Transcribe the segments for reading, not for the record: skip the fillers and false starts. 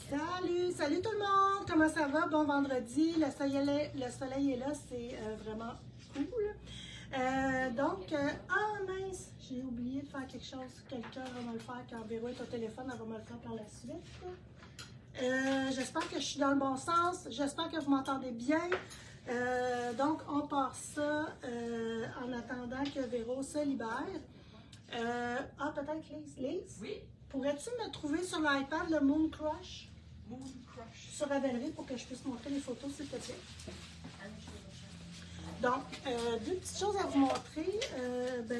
Salut, salut tout le monde! Comment ça va? Bon vendredi, le soleil est là, c'est vraiment cool. Ah mince, j'ai oublié de faire quelque chose. Quelqu'un va me le faire quand Véro est au téléphone, elle va me le faire par la suite. J'espère que je suis dans le bon sens, j'espère que vous m'entendez bien. Donc, on part ça en attendant que Véro se libère. Peut-être Lise. Lise? Oui. Pourrais-tu me trouver sur l'iPad le Moon Crush? Moon Crush. Sur Ravelry pour que je puisse montrer les photos, s'il te plaît. Donc, deux petites choses à vous montrer, des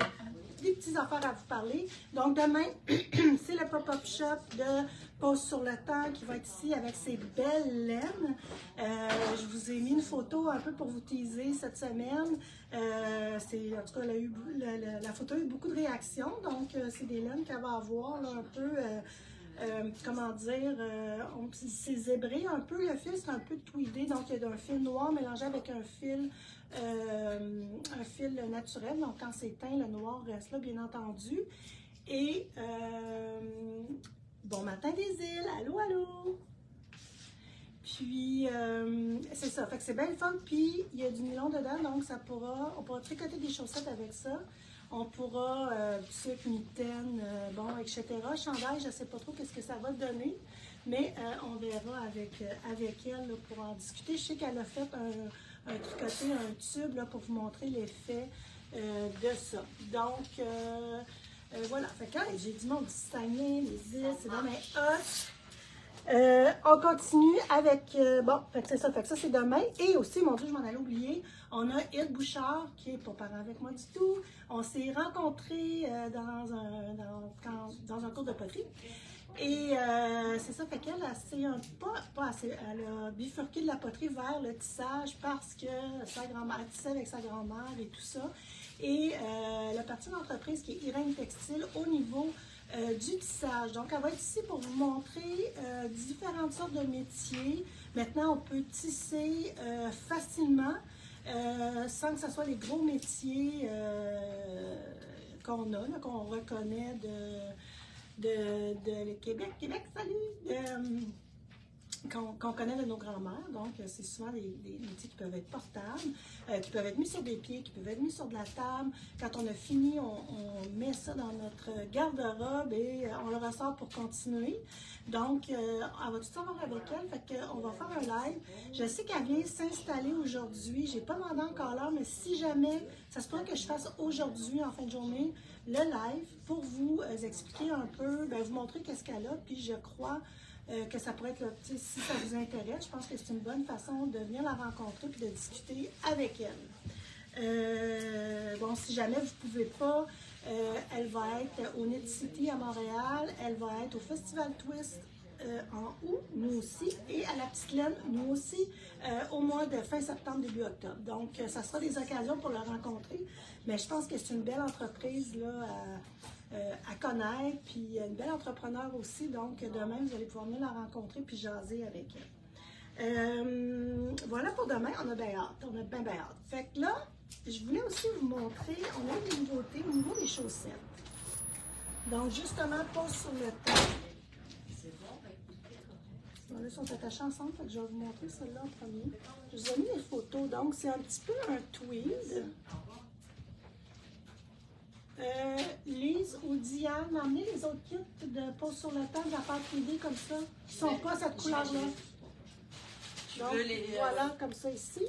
petites affaires à vous parler. Donc, demain, c'est le pop-up shop de Pause sur le temps qui va être ici avec ses belles laines. Je vous ai mis une photo un peu pour vous teaser cette semaine. En tout cas, la photo a eu beaucoup de réactions. Donc, c'est des laines qu'elle va avoir là, un peu... comment dire, c'est zébré un peu, le fil c'est un peu tweedé, donc il y a un fil noir mélangé avec un fil naturel, donc quand c'est teint, le noir reste là bien entendu. Et bon matin des îles, allô allô! Puis c'est ça, fait que c'est bien le fun, puis il y a du nylon dedans, donc on pourra tricoter des chaussettes avec ça. On pourra, sucre, mitaine, bon, etc. Chandail, je ne sais pas trop qu'est-ce que ça va donner, mais on verra avec elle là, pour en discuter. Je sais qu'elle a fait un tricoté, un tube là, pour vous montrer l'effet de ça. Donc, voilà. Fait que j'ai du monde du Saguenay, les îles, c'est vraiment hot. On continue avec, bon, c'est ça, c'est demain. Et aussi, mon Dieu, je m'en allais oublier, on a Ed Bouchard, qui n'est pas parent avec moi du tout. On s'est rencontrés dans un cours de poterie. Et c'est ça, fait qu'elle elle a bifurqué de la poterie vers le tissage parce que sa grand-mère tissait avec sa grand-mère et tout ça. Et elle a parti d'une entreprise qui est Irène Textile au niveau du tissage. Donc, elle va être ici pour vous montrer différentes sortes de métiers. Maintenant, on peut tisser facilement sans que ce soit les gros métiers qu'on a, qu'on reconnaît de Québec. Québec, salut! Qu'on connaît de nos grands-mères. Donc, c'est souvent des métiers qui peuvent être portables, qui peuvent être mis sur des pieds, qui peuvent être mis sur de la table. Quand on a fini, on met ça dans notre garde-robe et on le ressort pour continuer. Donc, elle va tout savoir avec elle. Fait qu'on va faire un live. Je sais qu'elle vient s'installer aujourd'hui. J'ai pas demandé encore l'heure, mais si jamais, ça se pourrait que je fasse aujourd'hui, en fin de journée, le live pour vous expliquer un peu, vous montrer qu'est-ce qu'elle a. Puis, je crois que ça pourrait être, si ça vous intéresse, je pense que c'est une bonne façon de venir la rencontrer et de discuter avec elle. Bon, si jamais vous ne pouvez pas, elle va être au Knit City à Montréal, elle va être au Festival Twist en août, nous aussi, et à la Petite Laine, nous aussi, au mois de fin septembre, début octobre. Donc, ça sera des occasions pour la rencontrer, mais je pense que c'est une belle entreprise là, à connaître, puis une belle entrepreneur aussi, donc demain, vous allez pouvoir venir la rencontrer puis jaser avec elle. Voilà pour demain, on a bien hâte, on a bien hâte. Fait que là, je voulais aussi vous montrer, on a des nouveautés au niveau des chaussettes. Donc, justement, pause sur le temps. Bon, là, ils sont attachés ensemble, fait que je vais vous montrer celle-là en premier. Je vous ai mis les photos, donc c'est un petit peu un tweed. Lise ou Diane, m'emmener les autres kits de pause sur le temps de la pâte tweedée comme ça, qui ne sont pas cette couleur-là. Donc, voilà, comme ça ici.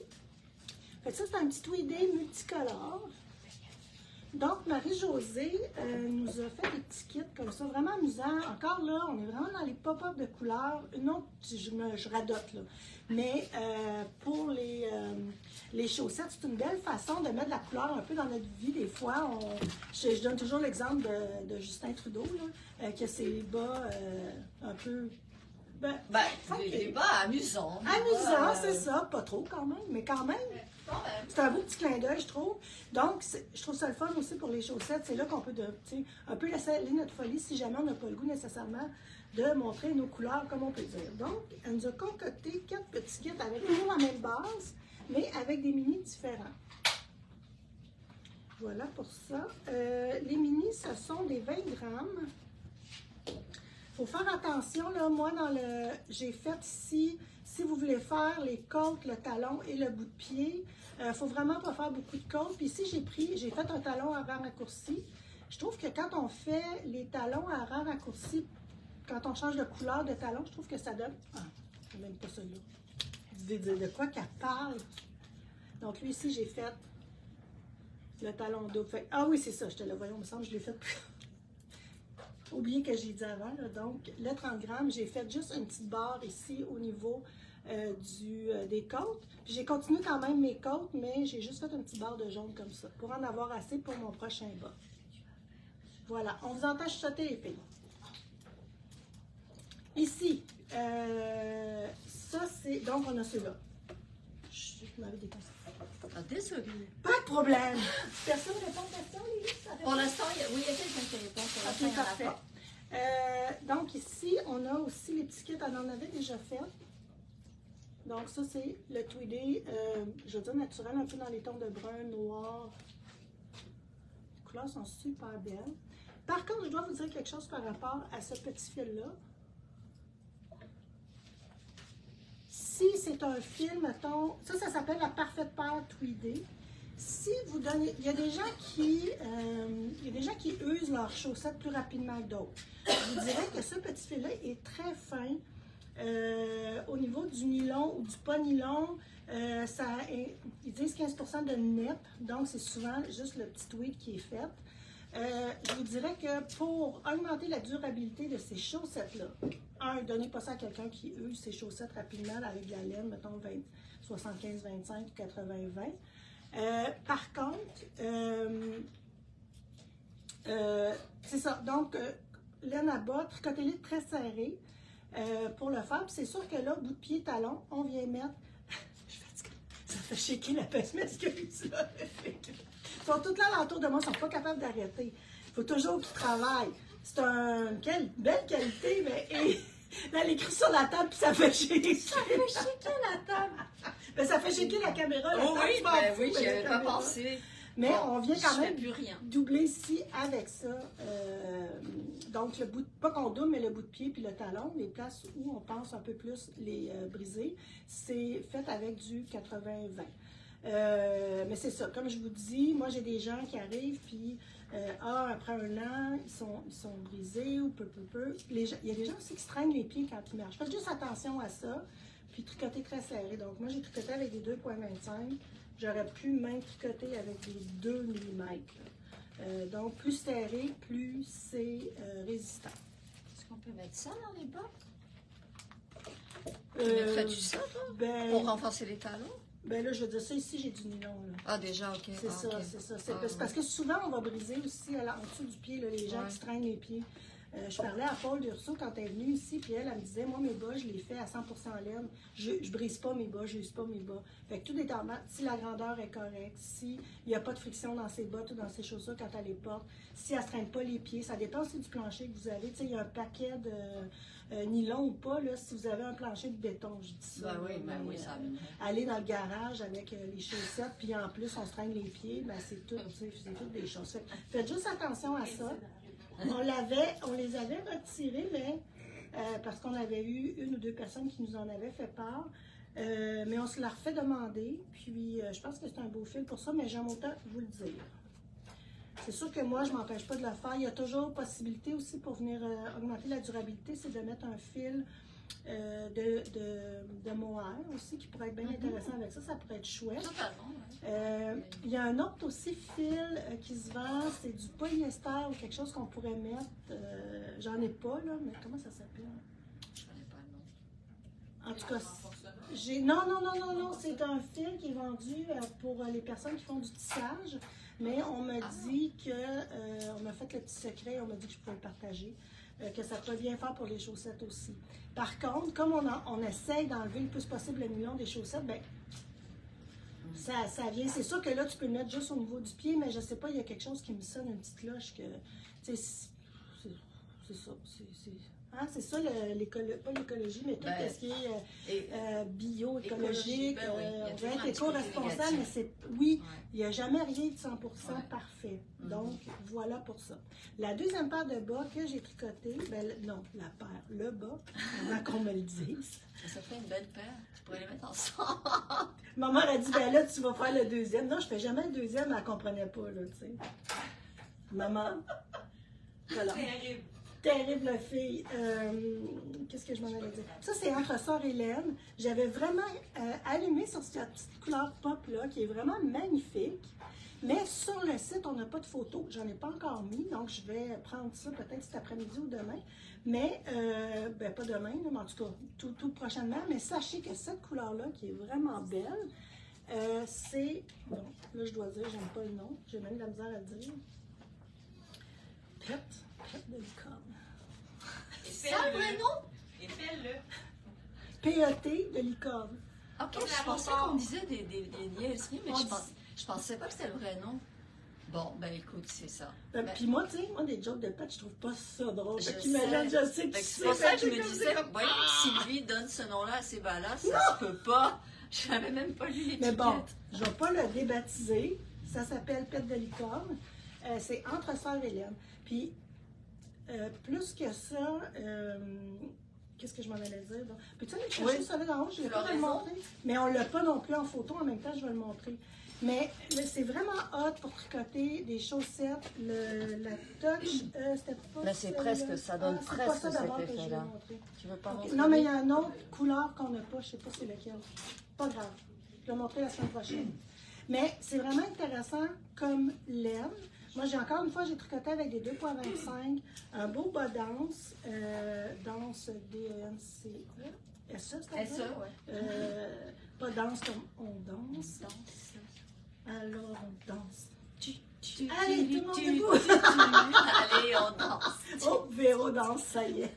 Fait que ça, c'est un petit tweedé multicolore. Donc, Marie-Josée nous a fait des petits kits comme ça, vraiment amusants. Encore là, on est vraiment dans les pop-up de couleurs. Une autre, je radote là. Mais pour les chaussettes, c'est une belle façon de mettre de la couleur un peu dans notre vie. Des fois, je donne toujours l'exemple de Justin Trudeau, là, qui a ses bas un peu... des bas amusants. Amusant, c'est ça. Pas trop quand même, mais quand même. C'est un beau petit clin d'œil, je trouve. Donc, je trouve ça le fun aussi pour les chaussettes. C'est là qu'on peut un peu laisser aller notre folie si jamais on n'a pas le goût nécessairement de montrer nos couleurs, comme on peut dire. Donc, elle nous a concocté 4 petits kits avec toujours la même base, mais avec des minis différents. Voilà pour ça. Les minis, ce sont des 20 grammes. faut faire attention, là, moi, j'ai fait ici, si vous voulez faire les côtes, le talon et le bout de pied, il ne faut vraiment pas faire beaucoup de côtes. Puis ici, j'ai fait un talon avant raccourci. Je trouve que quand on fait les talons à rang raccourci, quand on change de couleur de talon, je trouve que ça donne... Ah, c'est même pas celui-là. De quoi qu'elle parle? Donc, lui, ici, j'ai fait le talon double. Fait, ah oui, c'est ça, je te le voyais, il me semble, je l'ai fait. Oubliez que j'ai dit avant. Là. Donc, le 30 grammes, j'ai fait juste une petite barre ici au niveau des côtes. Puis j'ai continué quand même mes côtes, mais j'ai juste fait une petite barre de jaune comme ça pour en avoir assez pour mon prochain bas. Voilà, on vous entend chuchoter les filles. Ici, ça c'est... Donc, on a ceux-là. Je m'avais déconseillé. Ah, désolé. Pas de problème. Personne ne répond aux questions, Lily? Pour l'instant, oui, il y a quelqu'un qui répond. Ok, parfait. Donc, ici, on a aussi les petits kits. On en avait déjà fait. Donc, ça, c'est le tweedé, je veux dire naturel, un peu dans les tons de brun, noir. Les couleurs sont super belles. Par contre, je dois vous dire quelque chose par rapport à ce petit fil-là. Si c'est un fil, mettons, ça s'appelle la parfaite paire tweedée. Si vous donnez, il y a des gens qui usent leurs chaussettes plus rapidement que d'autres. Je vous dirais que ce petit fil-là est très fin. Au niveau du nylon ou du pas nylon, ils disent 15% de nip, donc c'est souvent juste le petit tweed qui est fait. Je vous dirais que pour augmenter la durabilité de ces chaussettes-là, donnez pas ça à quelqu'un qui use ses chaussettes rapidement avec de la laine, mettons 75-25 ou 80-20. Par contre, c'est ça, donc laine à bas, tricotez-les très serré pour le faire. Puis c'est sûr que là, bout de pied, talon, on vient mettre... Je suis fatiguée. Ça fait shaker la pêche-mesquise, là. Ils sont toutes là alentour de moi, ils ne sont pas capables d'arrêter. Il faut toujours qu'ils travaillent. C'est une belle qualité, mais là, elle écrit sur la table, puis ça fait shaker. Ça fait shaker la table. Ben, ça fait shaker la caméra. Oh oui, oui, j'y avais pas pensé. Mais on vient quand même plus rien. doubler ici avec ça. Donc, le bout pas qu'on double, mais le bout de pied puis le talon, les places où on pense un peu plus les briser, c'est fait avec du 80-20. Mais c'est ça, comme je vous dis, moi j'ai des gens qui arrivent, puis après un an, ils sont brisés ou peu. Il y a des gens aussi qui se traînent les pieds quand ils marchent. Faites juste attention à ça, puis tricoter très serré. Donc moi j'ai tricoté avec des 2,25. J'aurais pu même tricoter avec des 2 mm. Donc plus serré, plus c'est résistant. Est-ce qu'on peut mettre ça dans les bas? Mettrais-tu ça, toi? Pour renforcer les talons? Ben là, je veux dire ça ici, j'ai du nylon. Là. Ah, déjà, ok. C'est ça, okay. c'est ça. Parce que souvent, on va briser aussi en dessous du pied, là, les gens qui se traînent les pieds. Je parlais à Paul Dursault quand elle est venue ici, puis elle me disait, moi, mes bas, je les fais à 100% laine. Je brise pas mes bas, je use pas mes bas. Fait que tout dépendant, si la grandeur est correcte, s'il n'y a pas de friction dans ses bottes ou dans ses chaussures quand elle les porte, si elle ne se traîne pas les pieds, ça dépend aussi du plancher que vous avez. Tu sais, il y a un paquet de... nylon ou pas, là, si vous avez un plancher de béton, je dis ça. Oui, ça aller dans le garage avec les chaussettes, puis en plus, on se traîne les pieds, ben, c'est tout, toutes des choses. Faites juste attention à ça. On les avait retirés, mais parce qu'on avait eu 1 ou 2 personnes qui nous en avaient fait part. Mais on se l'a refait demander, puis je pense que c'est un beau fil pour ça, mais j'aime autant vous le dire. C'est sûr que moi, je ne m'empêche pas de le faire. Il y a toujours possibilité aussi pour venir augmenter la durabilité, c'est de mettre un fil de mohair aussi qui pourrait être bien intéressant avec ça. Ça pourrait être chouette. Totalement. Il y a un autre aussi fil qui se vend, c'est du polyester ou quelque chose qu'on pourrait mettre. J'en ai pas là, mais comment ça s'appelle? Je connais pas le nom. En tout cas, non, c'est un fil qui est vendu pour les personnes qui font du tissage. Mais on m'a dit on m'a fait le petit secret, on m'a dit que je pouvais le partager, que ça peut bien faire pour les chaussettes aussi. Par contre, comme on essaye d'enlever le plus possible le nylon des chaussettes, ben ça vient. C'est sûr que là, tu peux le mettre juste au niveau du pied, mais je sais pas, il y a quelque chose qui me sonne, une petite cloche que, tu sais, c'est ça. Hein, c'est ça, pas l'écologie, mais tout ce qui est bio, écologique, ben oui, on va être éco-responsable, mais il n'y a jamais rien de 100% parfait. Donc, voilà pour ça. La deuxième paire de bas que j'ai tricoté, le bas, avant qu'on me le dise. Ça fait une belle paire. Je pourrais les mettre ensemble. Maman a dit, ben là, tu vas faire le deuxième. Non, je fais jamais le deuxième, elle ne comprenait pas, là, tu sais. Maman, voilà. Terrible fille. Qu'est-ce que je m'en allais dire? Ça, c'est entre Sœur Hélène. J'avais vraiment allumé sur cette petite couleur pop-là, qui est vraiment magnifique. Mais sur le site, on n'a pas de photos. J'en ai pas encore mis, donc je vais prendre ça peut-être cet après-midi ou demain. Mais, pas demain, mais en tout cas, tout prochainement. Mais sachez que cette couleur-là, qui est vraiment belle, c'est... Bon, là, je dois dire, j'aime pas le nom. J'ai même de la misère à le dire. Pet de licorne. C'est ça le vrai nom? Et fais-le. P-E-T de licorne. Ok, je pensais qu'on disait des niaiseries, mais je pensais pas que c'était le vrai nom. Bon, ben écoute, c'est ça. Puis moi, tu sais, des jokes de pet, je trouve pas ça drôle. Je sais que c'est pour ça que je me disais, voyons, Sylvie donne ce nom-là à ces bas-là, ça se peut pas. Je n'avais même pas lu l'étiquette. Mais bon, je vais pas le débaptiser. Ça s'appelle Pet de licorne. C'est entre Sœur Hélène. Puis, plus que ça, qu'est-ce que je m'en allais dire? Peux-tu aller chercher ça là dans haut? Je ne vais pas le montrer. Mais on ne l'a pas non plus en photo. En même temps, je vais le montrer. Mais c'est vraiment hot pour tricoter des chaussettes. La touch, c'était pas. Mais c'est presque, ça donne presque cet effet-là. Tu veux pas montrer? Non, mais il y a une autre couleur qu'on n'a pas. Je ne sais pas c'est lequel. Pas grave. Je vais le montrer la semaine prochaine. Mais c'est vraiment intéressant comme laine. Moi, j'ai tricoté avec des 2,25, un beau bas danse, danse D-E-N-C-E. S-E, c'est ça? oui. Pas danse comme on danse. Alors, on danse. Allez, tout le monde debout! Allez, on danse! Oh, Véro danse, ça y est.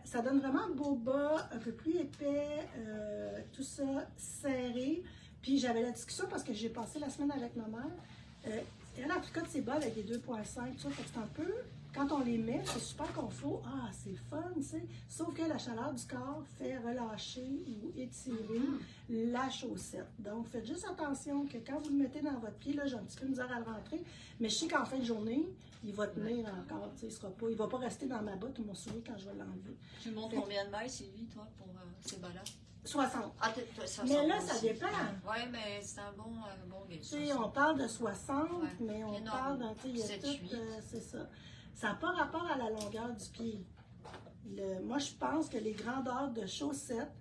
Ça donne vraiment un beau bas, un peu plus épais, tout ça serré. Puis j'avais la discussion parce que j'ai passé la semaine avec ma mère. Elle a tricoté ses bas avec des 2,5, tout ça. Fait que c'est un peu, quand on les met, c'est super confort. Ah, c'est fun, tu sais. Sauf que la chaleur du corps fait relâcher ou étirer la chaussette. Donc, faites juste attention que quand vous le mettez dans votre pied, là, j'ai un petit peu de misère à le rentrer, mais je sais qu'en fin de journée, il va tenir encore, tu sais, il va pas rester dans ma botte ou mon soulier quand je vais l'enlever. Tu montes combien de mailles, Sylvie, toi, pour ces bas-là? 60. Ah, ça mais là, ça dépend. Oui, mais c'est un bon gauge. Tu sais, on parle de 60, mais on énorme. parle d'un, tu sais, il y a 7, tout, c'est ça. Ça n'a pas rapport à la longueur du pied. Moi, je pense que les grandeurs de chaussettes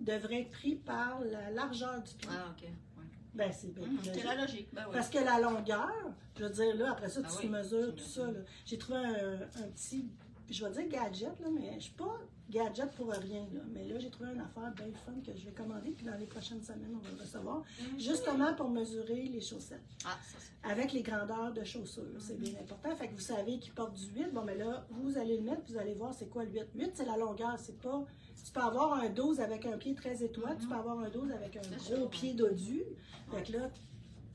devraient être prises par la largeur du pied. Ah, OK. Ouais. Ben, c'est bien. C'est la logique. Ben, oui. Parce que la longueur, je veux dire, là, après ça, tu mesures tu tout ça. J'ai trouvé un petit, je vais dire gadget, là, mais je ne suis pas gadget pour rien, là. Mais là, j'ai trouvé une affaire bien fun que je vais commander, puis dans les prochaines semaines, on va le recevoir, justement pour mesurer les chaussettes. Ah, ça, c'est... Avec les grandeurs de chaussures, c'est bien important. Fait que vous savez qu'il porte du 8. Bon, mais là, vous allez le mettre, vous allez voir c'est quoi le 8. 8, c'est la longueur, c'est pas... Tu peux avoir un 12 avec un pied très étroit, tu peux avoir un 12 avec un gros pied dodu. Fait que là,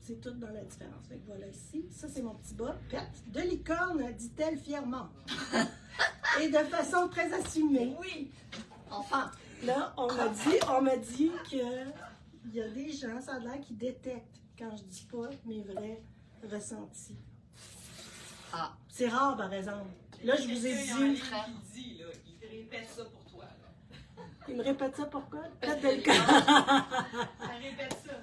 c'est tout dans la différence. Fait que voilà ici, ça c'est mon petit bas. Pet de licorne, dit-elle fièrement. Et de façon très assumée. Oui! Enfin! Là, on m'a dit qu'il y a des gens, ça a l'air, qui détectent quand je dis pas mes vrais ressentis. Ah! C'est rare, par exemple. Là, je vous ai dit... Il dit, là, il te répète ça pour toi, là. Il me répète ça pourquoi? Pet de licorne. Elle répète ça, là.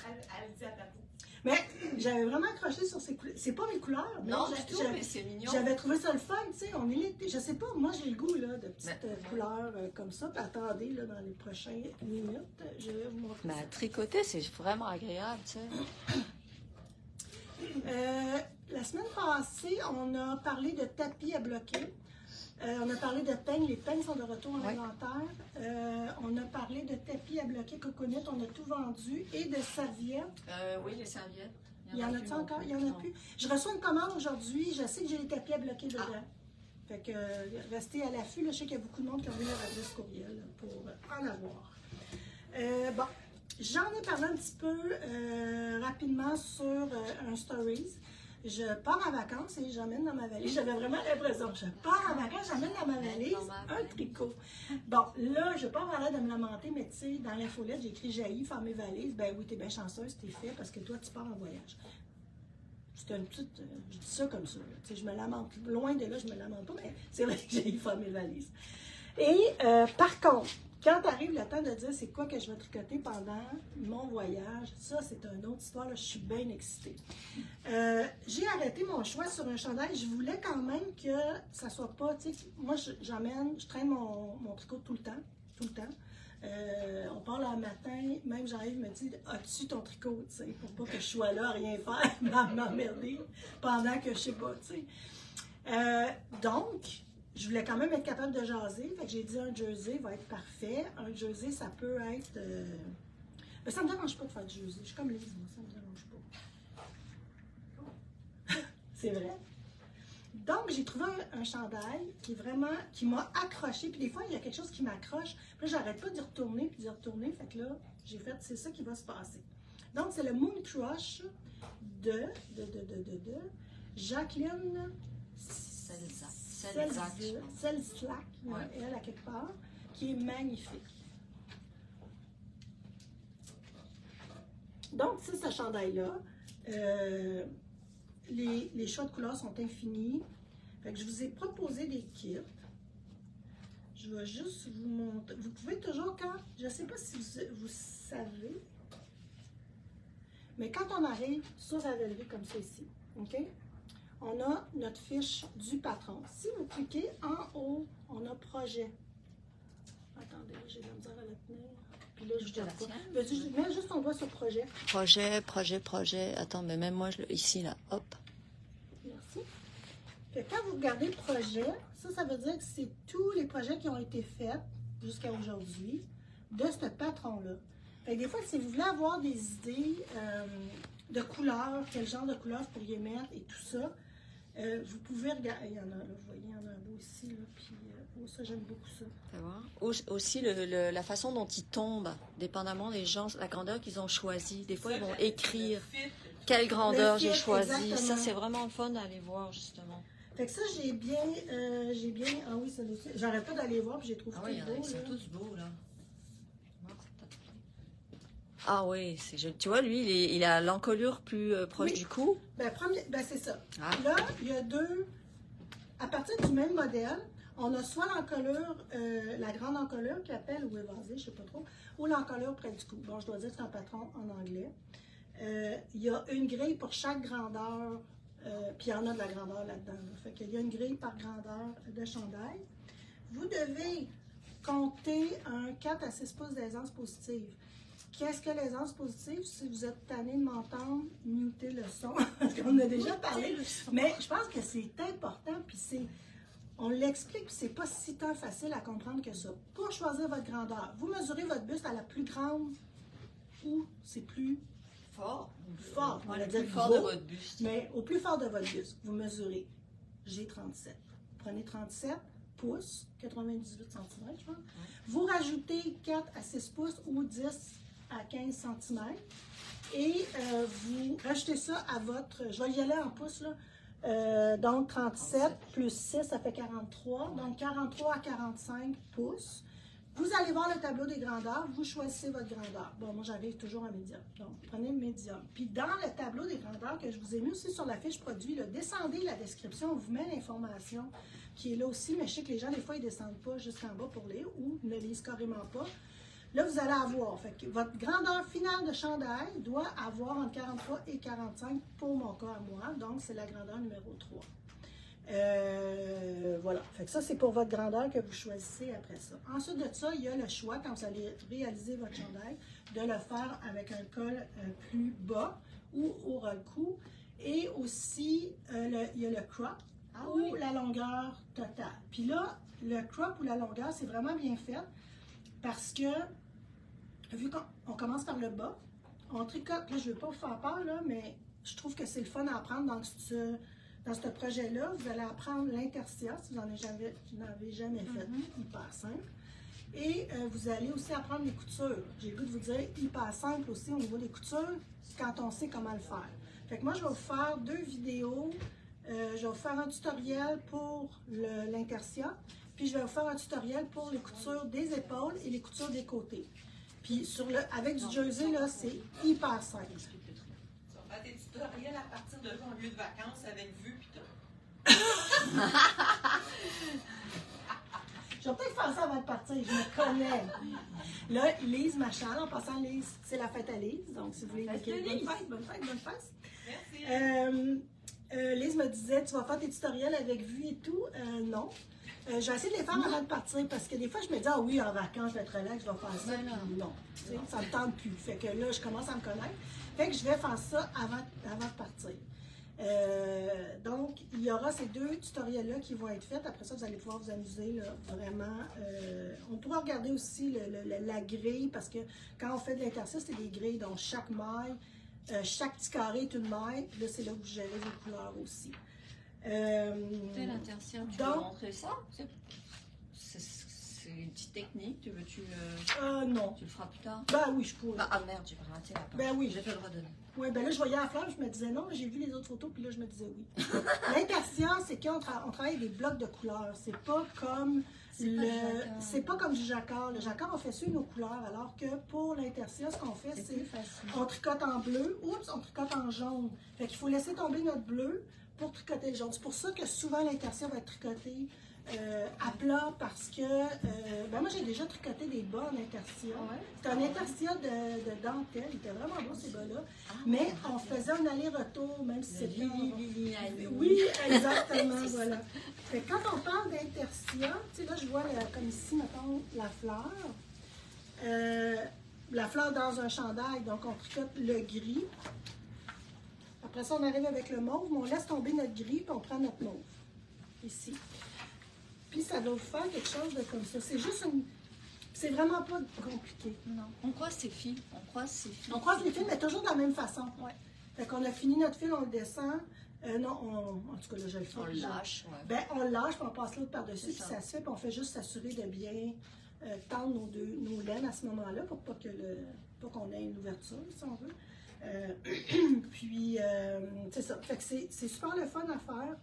Elle dit à ta peau. Mais j'avais vraiment accroché sur ces couleurs. C'est pas mes couleurs. Non, du tout, mais c'est mignon. J'avais trouvé ça le fun, tu sais. On est l'été. Je sais pas, moi j'ai le goût là, de petites couleurs comme ça. Puis attendez, là, dans les prochaines minutes, je vais vous montrer. Mais à tricoter, c'est vraiment agréable, tu sais. La semaine passée, on a parlé de tapis à bloquer. On a parlé de peignes. Les peignes sont de retour en inventaire. On a parlé de tapis à bloquer coconut. On a tout vendu. Et de serviettes. Oui, les serviettes. Il y en a-tu encore? Il y en a plus. Je reçois une commande aujourd'hui. Je sais que j'ai les tapis à bloquer dedans. Fait que restez à l'affût. Je sais qu'il y a beaucoup de monde qui a envoyé leur adresse courriel pour en avoir. Bon, j'en ai parlé un petit peu rapidement sur un Stories. je pars en vacances et j'emmène dans ma valise. J'avais vraiment l'impression, je pars en vacances, j'emmène dans ma valise un tricot. Bon, là, je n'ai pas l'air de me lamenter, mais tu sais, dans l'infolette, j'ai écrit « J'ai faire mes valises ». Ben oui, t'es bien chanceuse, t'es fait parce que toi, tu pars en voyage. C'était une petite... je dis ça comme ça. Tu sais, je me lamente. Loin de là, je me lamente pas, mais c'est vrai que j'ai faire mes valises. Et par contre, quand arrive le temps de dire c'est quoi que je vais tricoter pendant mon voyage, ça, c'est une autre histoire. Là, je suis bien excitée. J'ai arrêté mon choix sur un chandail. Je voulais quand même que ça soit pas... Tu sais, moi, je traîne mon tricot tout le temps. Tout le temps. On part là le matin, même j'arrive, me dit as-tu ton tricot, tu sais, pour pas que je sois là à rien faire, m'emmerder pendant que je sais pas, tu sais. Donc, je voulais quand même être capable de jaser, fait que j'ai dit un jersey va être parfait. Un jersey, ça peut être. Mais ça me dérange pas de faire du jersey. Je suis comme Lise, moi, ça me dérange pas. C'est vrai. Donc, j'ai trouvé un chandail qui m'a accroché. Puis des fois, il y a quelque chose qui m'accroche. Puis là, j'arrête pas d'y retourner, puis d'y retourner. Fait que là, j'ai fait, c'est ça qui va se passer. Donc, c'est le Moon Crush de Jacqueline Selzlack, elle, à quelque part, qui est magnifique. Donc, c'est ce chandail-là. Les choix de couleurs sont infinis. Fait que je vous ai proposé des kits. Je vais juste vous montrer. Vous pouvez toujours, je ne sais pas si vous savez, mais quand on arrive sur Ravelry comme ça ici, OK? On a notre fiche du patron. Si vous cliquez en haut, on a projet. Attendez, j'ai de la misère à le tenir. Puis là, je ne mets juste ton doigt sur projet. Projet. Attends, mais même moi, ici, là, hop. Merci. Fait que quand vous regardez le projet, ça veut dire que c'est tous les projets qui ont été faits jusqu'à aujourd'hui de ce patron-là. Fait que des fois, si vous voulez avoir des idées de couleurs, quel genre de couleurs vous pourriez mettre et tout ça, vous pouvez regarder. Il y en a, là, vous voyez, il y en a un beau ici, là, puis ça, j'aime beaucoup ça. Aussi, la façon dont ils tombent, dépendamment des gens, la grandeur qu'ils ont choisie. Des fois, ils vont écrire quelle grandeur j'ai choisi. Exactement. Ça, c'est vraiment le fun d'aller voir, justement. Fait que ça, j'ai bien, ah oui, ça aussi. J'arrête pas d'aller voir, puis j'ai trouvé tout beau. Ils sont tous beaux, là. Ah oui, c'est joli. Tu vois, lui, il a l'encolure plus proche du cou. Ben c'est ça. Ah. Là, il y a deux. À partir du même modèle, on a soit l'encolure, la grande encolure qui appelle ou évasée, je ne sais pas trop, ou l'encolure près du cou. Bon, je dois dire que c'est un patron en anglais. Il y a une grille pour chaque grandeur, puis il y en a de la grandeur là-dedans. Là. Fait qu'il y a une grille par grandeur de chandail. Vous devez compter un 4 à 6 pouces d'aisance positive. Qu'est-ce que l'aisance positive? Si vous êtes tanné de m'entendre, mutez le son, parce qu'on a déjà parlé. Mais je pense que c'est important, puis on l'explique, puis c'est pas si tant facile à comprendre que ça. Pour choisir votre grandeur, vous mesurez votre buste à la plus grande ou c'est plus fort. On va dire plus fort de votre buste. Mais au plus fort de votre buste, vous mesurez. J'ai 37. Prenez 37 pouces, 98 cm, je pense. Vous rajoutez 4 à 6 pouces ou 10 à 15 cm. Et vous rajoutez ça à votre... Je vais y aller en pouces, là. Donc, 37 plus 6, ça fait 43. Donc, 43 à 45 pouces. Vous allez voir le tableau des grandeurs. Vous choisissez votre grandeur. Bon, moi, j'arrive toujours à médium. Donc, prenez le médium. Puis, dans le tableau des grandeurs que je vous ai mis aussi sur la fiche produit, là, descendez la description. On vous met l'information qui est là aussi. Mais je sais que les gens, des fois, ils ne descendent pas jusqu'en bas pour lire ou ne lisent carrément pas. Là, vous allez avoir, fait que votre grandeur finale de chandail doit avoir entre 43 et 45 pour mon cas à moi. Donc, c'est la grandeur numéro 3. Voilà. Fait que ça, c'est pour votre grandeur que vous choisissez après ça. Ensuite de ça, il y a le choix, quand vous allez réaliser votre chandail, de le faire avec un col plus bas ou au roll-cou. Et aussi, il y a le crop ou la longueur totale. Puis là, le crop ou la longueur, c'est vraiment bien fait. Parce que, vu qu'on commence par le bas, on tricote, là, je ne veux pas vous faire peur, là, mais je trouve que c'est le fun à apprendre dans ce projet-là. Vous allez apprendre l'intercia, si vous n'en avez jamais fait, hyper simple. Et vous allez aussi apprendre les coutures. J'ai le goût de vous dire hyper simple aussi au niveau des coutures, quand on sait comment le faire. Fait que moi, je vais vous faire 2 vidéos. Je vais vous faire un tutoriel pour l'intersia, puis je vais vous faire un tutoriel pour les coutures des épaules et les coutures des côtés. Puis avec du jersey, là, c'est hyper simple. Tu vas faire tes tutoriels à partir de janvier de vacances avec vue puis tout. Je vais peut-être faire ça avant de partir, je me connais. Là, Lise Machal, en passant, Lise, c'est la fête à Lise. Donc, si vous voulez bonne fête, bonne fête, bonne fête. Merci. Lise me disait, tu vas faire tes tutoriels avec vue et tout. Non. Je vais essayer de les faire avant de partir parce que des fois, je me dis, ah oui, en vacances, je vais être relax, je vais faire ça. Puis non, tu sais, ça me tente plus. Fait que là, je commence à me connaître. Fait que je vais faire ça avant de partir. Donc, il y aura ces 2 tutoriels-là qui vont être faits. Après ça, vous allez pouvoir vous amuser, là, vraiment. On pourra regarder aussi la grille, parce que quand on fait de l'intercia, c'est des grilles, donc chaque maille, chaque petit carré est une maille. Puis là, c'est là que vous gérez vos couleurs aussi. L'intercia, tu veux montrer ça? C'est une petite technique, non. Tu le feras plus tard? Ben oui, je pourrais. Ah merde, j'ai pas raté la page. Ben oui. J'ai fait le redonner. Oui, ben là, je voyais la fleur, je me disais non, j'ai vu les autres photos, puis là, je me disais oui. L'intercia, c'est qu'on travaille des blocs de couleurs. C'est pas comme c'est pas comme du jacquard. Le jacquard, on fait suivre nos couleurs, alors que pour l'intercia, ce qu'on fait, c'est on tricote en bleu, on tricote en jaune. Fait qu'il faut laisser tomber notre bleu pour tricoter le jaune. C'est pour ça que souvent, l'intercia va être tricotée à plat, parce que ben moi j'ai déjà tricoté des bas en intercia. C'était un intercia de dentelle, il était vraiment beau ces bas-là. Mais on faisait un aller-retour, même si c'était. Oui, exactement, voilà. Fait que quand on parle d'intercia, tu sais, là je vois comme ici, mettons, la fleur dans un chandail, donc on tricote le gris. Après ça, on arrive avec le mauve, mais on laisse tomber notre gris, puis on prend notre mauve, ici. Puis ça doit faire quelque chose de comme ça. C'est juste une. C'est vraiment pas compliqué. Non. On croise ses fils. On croise les fils, mais toujours de la même façon. Ouais. Fait qu'on a fini notre fil, on le descend. Non, en tout cas, là, je le fais. On le lâche. Ouais. Ben, on le lâche, puis on passe l'autre par-dessus, puis ça se fait, puis on fait juste s'assurer de bien tendre nos laines à ce moment-là, pour pas qu'on ait une ouverture, si on veut. Puis, c'est ça. Fait que c'est super le fun à faire.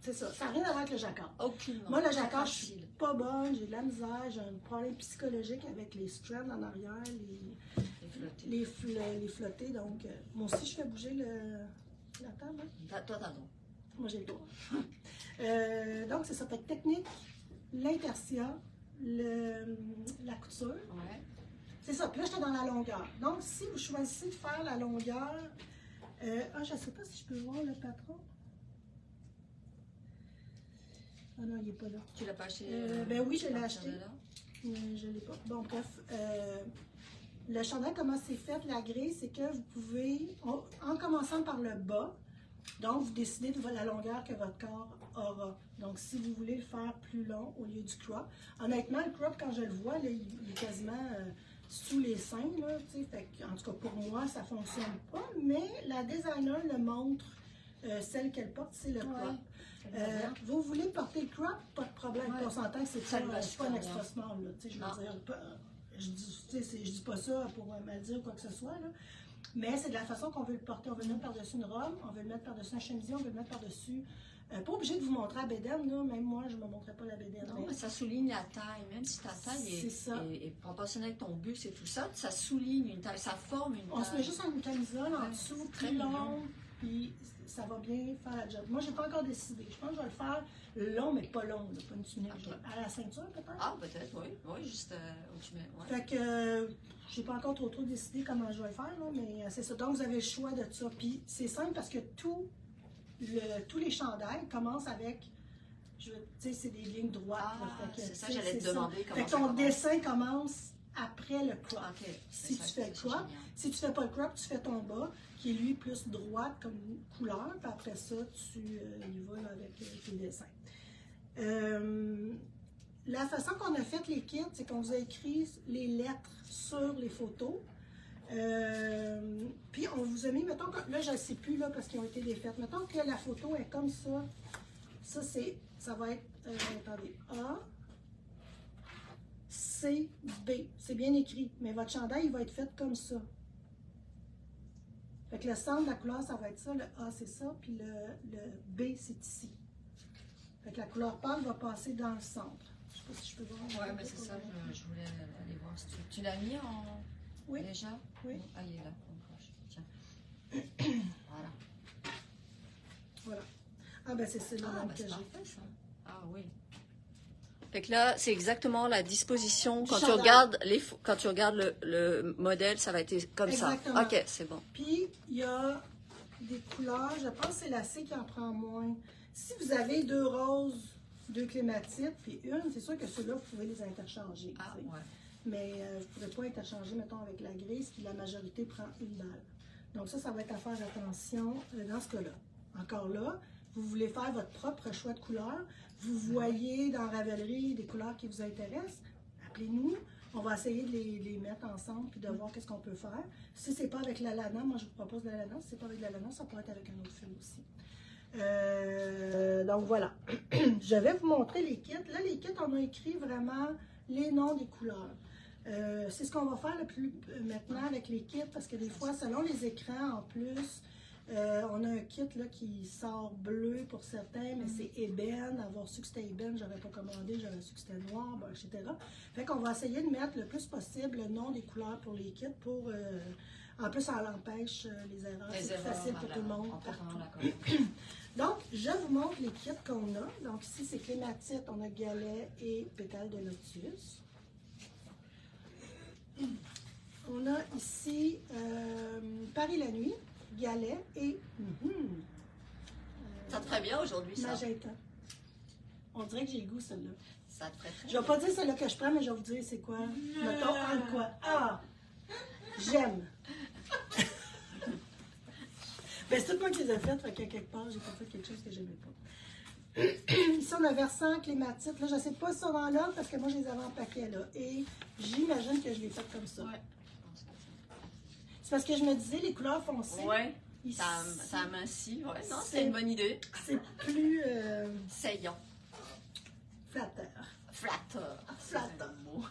C'est ça. Ça n'a rien à voir avec le jacquard. Aucunement. Moi, le jacquard, je suis pas bonne. J'ai de la misère. J'ai un problème psychologique avec les strands en arrière, les flottés. Donc, moi aussi, je fais bouger la table. Hein? Toi, t'as donc. Moi, j'ai le droit. Donc, c'est ça. Fait que technique, l'intercia, la couture. Ouais. C'est ça. Puis là, j'étais dans la longueur. Donc, si vous choisissez de faire la longueur... je ne sais pas si je peux voir le patron. Ah non, il n'est pas là. Tu l'as pas acheté? Ben oui, je l'ai acheté. Mais je ne l'ai pas. Bon, bref. Le chandail, comment c'est fait, la grille, c'est que vous pouvez, en commençant par le bas, donc vous décidez de la longueur que votre corps aura. Donc, si vous voulez le faire plus long au lieu du crop. Honnêtement, le crop, quand je le vois, là, il est quasiment... sous les seins, là, tu sais, fait en tout cas pour moi, ça ne fonctionne pas, mais la designer le montre, celle qu'elle porte, c'est le crop. Vous voulez porter le crop, pas de problème, on s'entend que c'est pas un extra small, là, tu sais, je veux dire, je dis pas ça pour me dire quoi que ce soit, là, mais c'est de la façon qu'on veut le porter, on veut le mettre par-dessus une robe, on veut le mettre par-dessus un chemisier, on veut le mettre par-dessus... pas obligé de vous montrer la bédaine, là. Même moi, je ne me montrerai pas la bédaine. Non, mais ça souligne la taille. Même si ta taille est proportionnelle avec ton buste et tout ça, ça souligne une taille, ça forme une taille. On se met juste une camisole en dessous, très long, puis ça va bien faire la job. Moi, je n'ai pas encore décidé. Je pense que je vais le faire long, mais pas long, là, pas une tunique. À la ceinture, peut-être? Ah, peut-être, oui. Oui, juste où tu mets. Ouais. Fait que je n'ai pas encore trop décidé comment je vais le faire, là, mais c'est ça. Donc, vous avez le choix de ça. Puis c'est simple parce que tous les chandails commencent avec, tu sais, c'est des lignes droites. C'est ça, j'allais te demander comment fait que ton dessin commence après le crop. Okay, si tu fais le crop, si tu fais pas le crop, tu fais ton bas, qui est lui plus droite comme couleur, puis après ça, tu y vas là, avec tes dessins. La façon qu'on a fait les kits, c'est qu'on vous a écrit les lettres sur les photos. Puis on vous a mis, mettons que, là je ne sais plus là parce qu'ils ont été défaites, mettons que la photo est comme ça, ça va être, attendez, A, C, B, c'est bien écrit, mais votre chandail il va être fait comme ça. Fait que le centre de la couleur, ça va être ça, le A, c'est ça, puis le B, c'est ici. Fait que la couleur pâle va passer dans le centre. Je sais pas si je peux voir. Oui, mais c'est ça, je voulais aller voir si tu l'as mis en... Oui. Déjà? Oui. Ah, il est là. Tiens. Voilà. Voilà. Ah, ben c'est celui-là Ah, même ben que c'est j'ai. parfait, ça. Ah oui. Fait que là, c'est exactement la disposition. Quand tu chandail. regardes quand tu regardes le modèle, ça va être comme Exactement. ça. OK, c'est bon. Puis, il y a des couleurs, je pense que c'est la C qui en prend moins. Si vous avez 2 roses, 2 clématites, puis une, c'est sûr que ceux-là, vous pouvez les interchanger. Ah, tu sais. ouais. Mais vous ne pourrez pas interchanger, mettons, avec la grise, qui la majorité prend une balle. Donc ça va être à faire attention dans ce cas-là. Encore là, vous voulez faire votre propre choix de couleur. Vous voyez dans Ravelry des couleurs qui vous intéressent, appelez-nous. On va essayer de les mettre ensemble puis de voir qu'est-ce qu'on peut faire. Si ce n'est pas avec la lana, moi je vous propose de la lana. Si ce n'est pas avec la lana, ça pourrait être avec un autre fil aussi. Donc voilà. Je vais vous montrer les kits. Là, les kits, on a écrit vraiment les noms des couleurs. C'est ce qu'on va faire le plus maintenant avec les kits parce que des fois, selon les écrans en plus, on a un kit là, qui sort bleu pour certains, mais c'est ébène. Avoir su que c'était ébène, j'aurais pas commandé, j'aurais su que c'était noir, ben, etc. Fait qu'on va essayer de mettre le plus possible le nom des couleurs pour les kits pour. En plus, ça l'empêche les erreurs. C'est facile pour tout le monde. Donc, je vous montre les kits qu'on a. Donc, ici, c'est clématite, on a galet et pétales de lotus. On a ici Paris la nuit, galet et Ça te ferait bien aujourd'hui, ça? magenta. On dirait que j'ai le goût, celle-là. Ça te ferait très Je ne vais pas dire celle-là que je prends, mais je vais vous dire c'est quoi. Mettons, en quoi. Ah! J'aime! Ben, c'est tout moi qui les ai faites, fait qu'à quelque part, j'ai pas fait quelque chose que j'aimais pas. Ici, on a versant, clématite. Là, je ne sais pas si ça va là, parce que moi, je les avais en paquet, là. Et j'imagine que je l'ai fait comme ça. Ouais. C'est parce que je me disais, les couleurs foncées. Ouais. ici, Ça amincit. Ouais, non, c'est- c'est une bonne idée. C'est plus Saillant. flatteur. Flatteur. Flatteur. C'est un mot.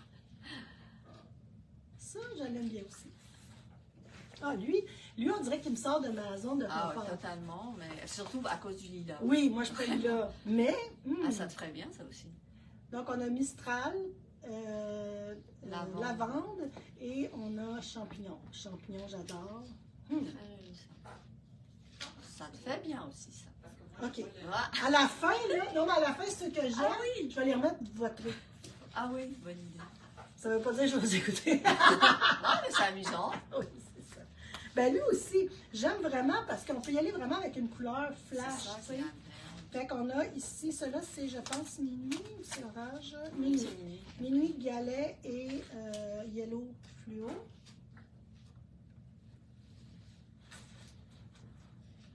Ça, je l'aime bien aussi. Ah, lui, on dirait qu'il me sort de ma zone de Ah, confort. ouais, totalement, mais surtout à cause du lilas. Oui, moi, je prends là. Mais, Ah, ça te ferait bien, ça aussi. donc, on a Mistral, Lavande. lavande et on a champignon. Champignon, j'adore. Très joli, ça. Ça te fait bien aussi, ça. OK. Ah, À la fin, là, non, mais à la fin, ceux que j'ai, Ah oui. je vais les remettre voter. ah oui, bonne idée. Ça veut pas dire que je vais vous écouter. Ah, mais c'est amusant. Oui, c'est ça. Ben lui aussi, j'aime vraiment parce qu'on peut y aller vraiment avec une couleur C'est flash, ça, tu c'est sais. Fait qu'on a ici, cela c'est, je pense, minuit ou c'est orage? Minuit. C'est mini. Minuit, galet et yellow fluo.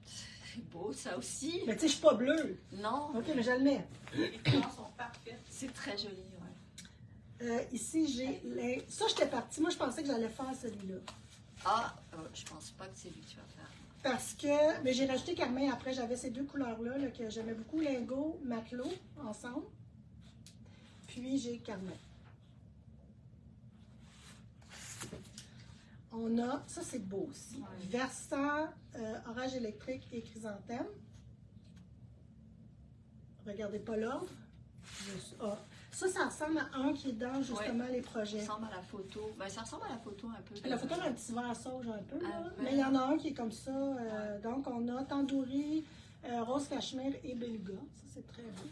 C'est beau, ça aussi. Mais tu sais, je suis pas bleue. Non, OK, mais je le mets. Les couleurs sont parfaites. c'est très joli, ouais. Ici, j'ai les... Ça, j'étais partie. Moi, je pensais que j'allais faire celui-là. Ah, je pense pas que c'est lui que tu vas faire. Parce que... Mais j'ai rajouté Carmin après. J'avais ces deux couleurs-là là, que j'aimais beaucoup. Lingot, matelot, ensemble. Puis, j'ai Carmin. On a... Ça, c'est beau aussi. Ouais. Versant, orage électrique et chrysanthème. Regardez pas l'ordre. Ah. Ça ressemble à un qui est dans justement les projets. Ça ressemble à la photo. Ben, ça ressemble à la photo un peu. La photo a un petit vert sauge un peu, là. Un peu. Mais il y en a un qui est comme ça. Donc, on a tandoori, rose cachemire et beluga. Ça, c'est très beau.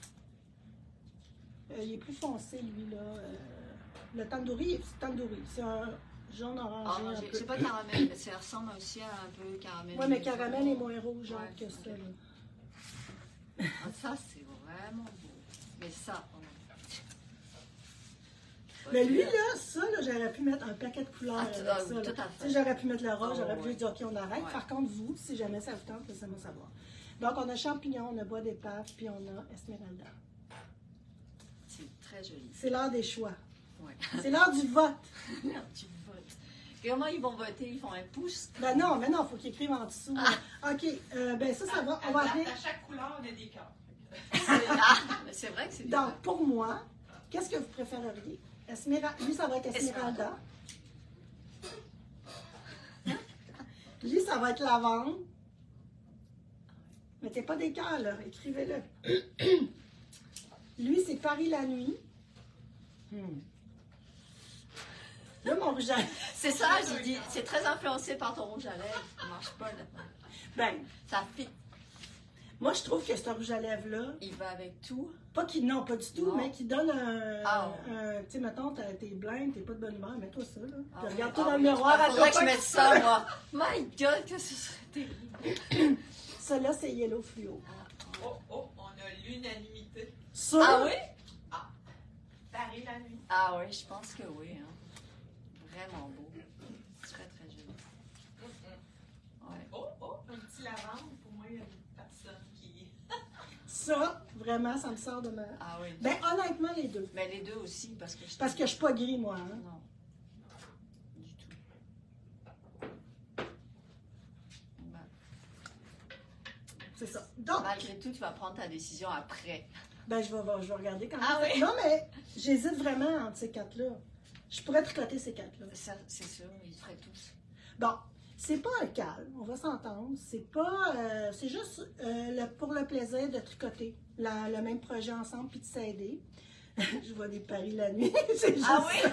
Il est plus foncé, lui, là. Le tandoori, c'est tandoori. C'est un jaune Ah, orangé non, un peu. c'est pas caramel, mais ça ressemble aussi à un peu caramel. Oui, mais caramel est moins rouge Ouais, que ok. ça, là. Ah, ça, c'est vraiment beau. Mais ça, oh. Mais lui, là, ça, là, j'aurais pu mettre un paquet de couleurs Ah, avec tout ça. à là. fait. Tu sais, j'aurais pu mettre le rose, Oh, j'aurais pu ouais. dire, OK, on arrête. Ouais. Par contre, vous, si jamais ça vous tente, laissez-moi savoir. Donc, on a champignon, on a bois d'épave, puis on a esmeralda. C'est très joli. C'est l'heure des choix. Ouais. C'est l'heure du vote. Tu votes. Comment ils vont voter? Ils font un pouce? Ben non, mais non, il faut qu'ils écrivent en dessous. OK, ben ça va. On va appeler. À chaque couleur, on a des cœurs. Ah, mais c'est vrai que c'est bien. Donc, pour moi, qu'est-ce que vous préféreriez? Lui, ça va être Esmeralda. Lui, ça va être lavande. Mettez pas des cœurs, là. Écrivez-le. Lui, c'est Paris la nuit. Là, mon rouge à lèvres. C'est ça, j'ai dit. C'est très influencé par ton rouge à lèvres. Ça marche pas, là. Ben, Ça fit. moi, je trouve que ce rouge à lèvres-là, Il va avec tout. non, pas du tout, Non. mais qui donne un. Ah. Tu sais, mettons, t'es blême, t'es pas de bonne humeur, mets-toi ça, là. Ah Puis oui. regarde-toi Ah dans le oui. miroir à Faudrait que je droite. mette ça, moi. My God, que ce serait terrible. Ça, là, c'est Yellow Fluo. Oh, on a l'unanimité. Ça, Ah oui? Paris la nuit. Ah oui, je pense que oui. Hein. Vraiment beau. Très, très joli. Ouais. Un petit lavande. Pour moi, il y a une personne qui... ça, vraiment, ça me sort de ma. Ah oui. Ben, honnêtement, les deux. Mais les deux aussi, parce que Parce que je suis pas gris, moi. Hein. Non. Du tout. Ben, C'est ça. Donc, malgré tout, tu vas prendre ta décision après. ben, je vais regarder quand même. Ah oui? Non, mais j'hésite vraiment entre ces quatre-là. Je pourrais tricoter ces quatre-là. Ça, c'est sûr, ils feraient tous. Bon, c'est pas un calme, on va s'entendre. C'est pas. C'est juste pour le plaisir de tricoter le même projet ensemble puis de s'aider. Je vois des paris la nuit. C'est juste Ah oui?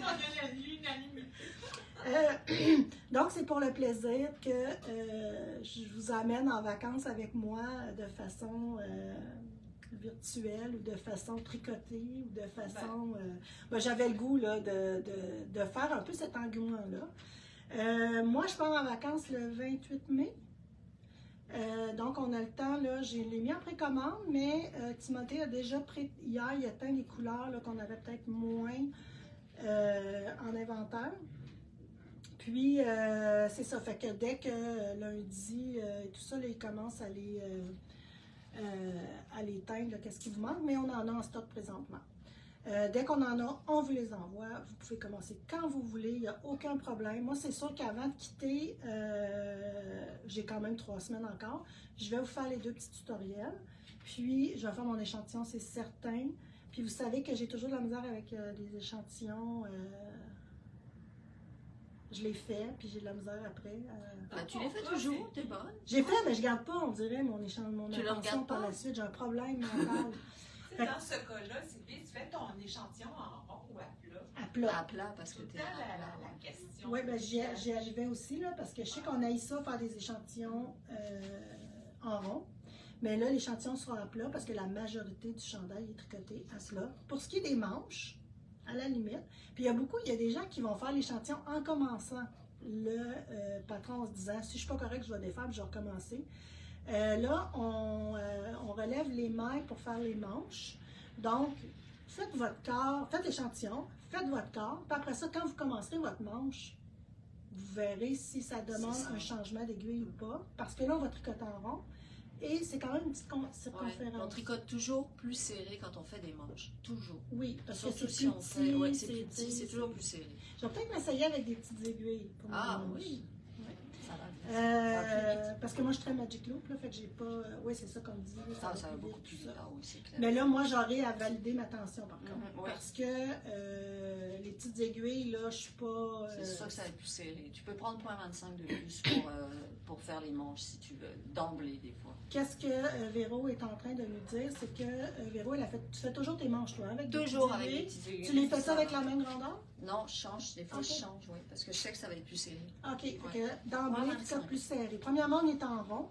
On a l'unanimité. Donc, c'est pour le plaisir que je vous amène en vacances avec moi de façon virtuelle ou de façon tricotée ou de façon... ben, j'avais le goût là, de faire un peu cet engouement-là. Moi, je pars en vacances le 28 mai. Donc, on a le temps, là, je l'ai mis en précommande, mais Timothée a déjà hier, il a teint les couleurs là, qu'on avait peut-être moins en inventaire. Puis, c'est ça, fait que dès que lundi et tout ça, là, il commence à les teindre, qu'est-ce qui vous manque, mais on en a en stock présentement. Dès qu'on en a, on vous les envoie. Vous pouvez commencer quand vous voulez, il n'y a aucun problème. Moi, c'est sûr qu'avant de quitter, j'ai quand même 3 semaines encore. Je vais vous faire les 2 petits tutoriels. Puis, je vais faire mon échantillon, c'est certain. Puis, vous savez que j'ai toujours de la misère avec les échantillons. Je les fais, puis j'ai de la misère après. Ben, tu les fais toujours, t'es bonne. J'ai fait, mais je garde pas, on dirait, mon échantillon Tu le regardes par pas? la suite. J'ai un problème mental. Dans ce cas-là, Sylvie, tu fais ton échantillon en rond ou à plat? À plat. À plat, parce que Tout le t'es temps à la plat. question. Oui, ben j'y arrivais aussi, là, parce que je sais qu'on a ça, faire des échantillons en rond. Mais là, l'échantillon sera à plat parce que la majorité du chandail est tricoté à plat. Pour ce qui est des manches, à la limite, puis il y a des gens qui vont faire l'échantillon en commençant le patron en se disant, si je suis pas correct, je vais défaire, puis je vais recommencer. Là, on relève les mailles pour faire les manches. Donc, faites votre corps, faites l'échantillon, faites votre corps, puis après ça, quand vous commencerez votre manche, vous verrez si ça demande un changement d'aiguille ou pas, parce que là, on va tricoter en rond, et c'est quand même une petite circonférence. Ouais, on tricote toujours plus serré quand on fait des manches. Toujours. Oui, parce que Surtout c'est si plus on petit, fait. Ouais, c'est plus petit, c'est toujours plus serré. Je vais peut-être m'essayer avec des petites aiguilles. Pour Ah mes manches. oui. Ça va. Parce que moi, je suis très Magic Loop, là, fait que j'ai pas... oui, c'est ça qu'on dit. Ça va beaucoup vite, plus tout vite. ça. Ah oui, c'est clair. Mais là, moi, j'aurai à valider ma tension, par contre. Ouais. Parce que les petites aiguilles, là, je suis pas... C'est sûr que ça va être plus serré. Tu peux prendre 0,25 de plus pour faire les manches si tu veux, d'emblée des fois. Qu'est-ce que Véro est en train de nous dire? C'est que Véro, tu fais toujours tes manches, toi, avec Toujours des avec aiguilles. des petites aiguilles. Tu les fais ça avec la même grandeur? Non, je change. Des fois, Ok. je change, oui. Parce que je sais que ça va être plus serré. OK. Fait Ouais. que d'emblée, Ouais, tu tricotes plus serré. Premièrement, on est en rond.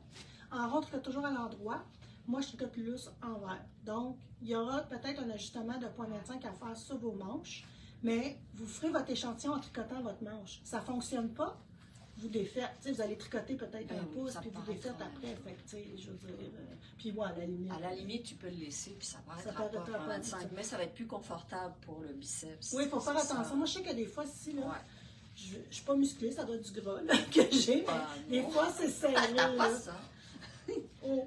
En rond, tu tricotes toujours à l'endroit. Moi, je tricote plus envers. Donc, il y aura peut-être un ajustement de 0,25 à faire sur vos manches. Mais vous ferez votre échantillon en tricotant votre manche. Ça ne fonctionne pas, vous défaites. Tu sais, vous allez tricoter peut-être Ben un oui, pouce, ça puis vous paraît défaites quand même. après. Fait que, tu sais, je veux dire... puis moi, à la limite. À la limite, tu peux le laisser, puis ça paraîtra pas paraîtra pas, 25, ça. mais ça va être plus confortable pour le biceps. Oui, il faut faire C'est ça. attention. Moi, je sais que des fois, si, là, Ouais. je ne suis pas musclée, ça doit être du gras là, que j'ai, Ah, mais des non. fois, c'est serré. T'as là. pas ça. Oh,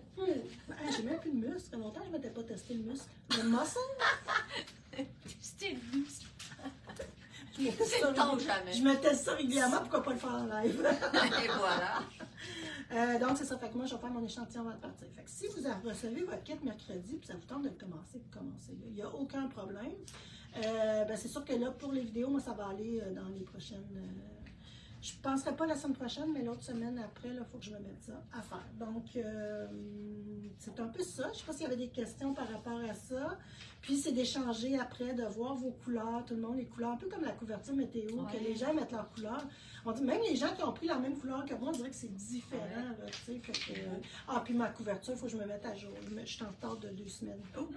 j'ai même plus de muscle. Ça fait longtemps que je ne m'étais pas testé le muscle. Le muscle, C'était le muscle. je me teste C'est ça le temps ou régulièrement. jamais. Je me teste ça régulièrement, pourquoi pas le faire en live? Et voilà. Donc, c'est ça. Fait que moi, je vais faire mon échantillon avant de partir. Fait que si vous recevez votre kit mercredi, puis ça vous tente de le commencer, vous commencez. Il n'y a aucun problème. Ben, c'est sûr que là, pour les vidéos, moi, ça va aller dans les prochaines... Je ne penserai pas la semaine prochaine, mais l'autre semaine après, il faut que je me mette ça à faire. Donc, c'est un peu ça. Je ne sais pas s'il y avait des questions par rapport à ça. Puis, c'est d'échanger après, de voir vos couleurs, tout le monde, les couleurs, un peu comme la couverture météo, que les gens mettent leurs couleurs. On dit, même les gens qui ont pris la même couleur que moi, on dirait que c'est différent. Là, fait que, puis ma couverture, il faut que je me mette à jour. Je suis en retard de 2 semaines. Oh.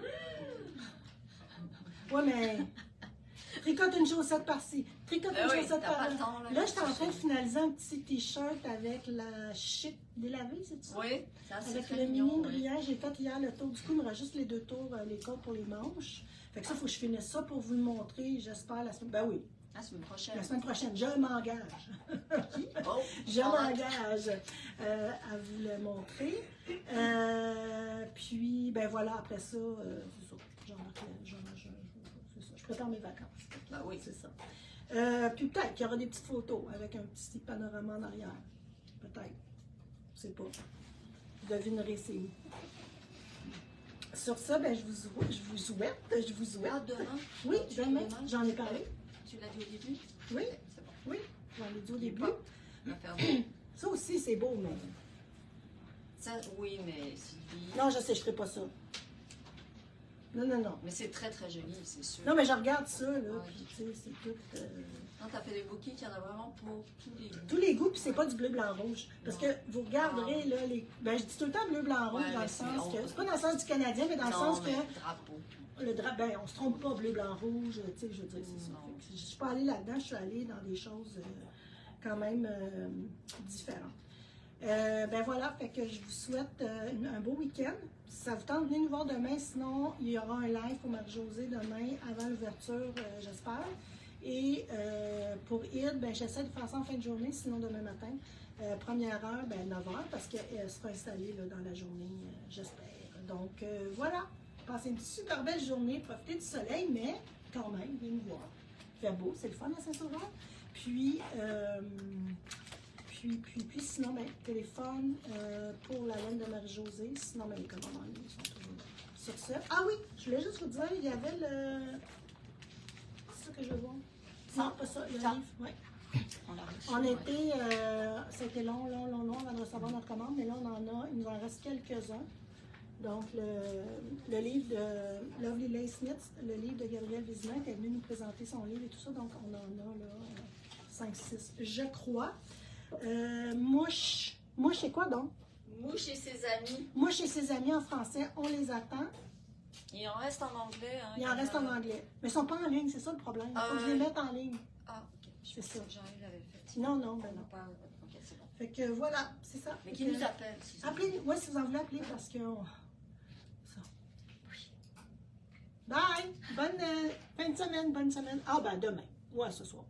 Ouais, mais... Tricote une chaussette par-ci, tricote une chaussette par-là. Là, je suis en train de finaliser un petit t-shirt avec la chic délavée, c'est ça? Oui, ça c'est avec très le mignon. mini brillant. J'ai fait hier le tour du cou, il me reste juste les 2 tours, les côtes pour les manches. Fait que ça, il faut que je finisse ça pour vous le montrer, j'espère, la semaine... Ben oui. La semaine prochaine. La semaine prochaine, je m'engage. Oh, je m'engage à vous le montrer. Puis, ben voilà, après ça, c'est ça. C'est ça. Je prépare mes vacances. Ben oui. C'est ça. Puis peut-être qu'il y aura des petites photos avec un petit panorama en arrière. Peut-être. Je sais pas. Vous devinerez c'est où. Sur ça, ben, je vous souhaite. Ah, demain? Oui, demain. J'en ai parlé. Tu l'as dit au début? Oui. Okay, c'est bon. Oui, j'en ai dit au début. On va faire bon. Ça aussi, c'est beau, mais... Ça, oui, mais Sylvie... Non, je sais, je ferai pas ça. Non. Mais c'est très, très joli, c'est sûr. Non, mais je regarde ça, là, Ouais. puis tu sais, c'est tout... Non, t'as fait des bouquets qu'il y en a vraiment pour tous les goûts. Tous les goûts, puis c'est pas du bleu, blanc, rouge. Parce que vous regarderez, là, les... Ben, je dis tout le temps bleu, blanc, rouge, Ouais, dans mais le sens on- que... C'est pas dans le sens du Canadien, mais dans le sens mais que... drapeau. Le drap, ben, on se trompe pas, bleu, blanc, rouge, tu sais, je veux dire, c'est ça. Non. Fait que je suis pas allée là-dedans, je suis allée dans des choses quand même différentes. Ben voilà, fait que je vous souhaite un beau week-end. Si ça vous tente, venez nous voir demain, sinon il y aura un live pour Marie-Josée demain avant l'ouverture, j'espère. Et pour Id, ben, j'essaie de faire ça en fin de journée, sinon demain matin. Première heure, ben 9h, parce qu'elle sera installée là, dans la journée, j'espère. Donc voilà. Passez une super belle journée, profitez du soleil, mais quand même, venez nous voir. Il fait beau, c'est le fun à Saint-Sauveur. Puis sinon, ben, téléphone pour la laine de Marie-Josée. Sinon, ben, les commandes en ligne sont toujours là. Sur ce, ah oui, je voulais juste vous dire, il y avait le... C'est ça que je veux voir? Non, pas ça, le livre, oui. On était, ça a été long avant de recevoir notre commande, mais là, il nous en reste quelques-uns. Donc, le livre de Lovely Lace Smith, le livre de Gabrielle Vézina, qui est venu nous présenter son livre et tout ça. Donc, on en a là 5-6, je crois. Mouche, c'est quoi donc? Mouche et ses amis. Mouche et ses amis en français, on les attend. Il en reste en anglais. Hein, Il en reste en anglais. Mais ils ne sont pas en ligne, c'est ça le problème. Il faut que je les mette en ligne. Ah, ok. C'est ça. Jean-Yves l'avait fait. Non, ben non. Ok, c'est bon. Fait que voilà, c'est ça. Mais Fait qui que- nous appelle? Si Appelez, ouais, si vous en voulez appeler parce que... Ça. Bye! Bonne fin de semaine, bonne semaine. Ah ben demain. Ouais, ce soir.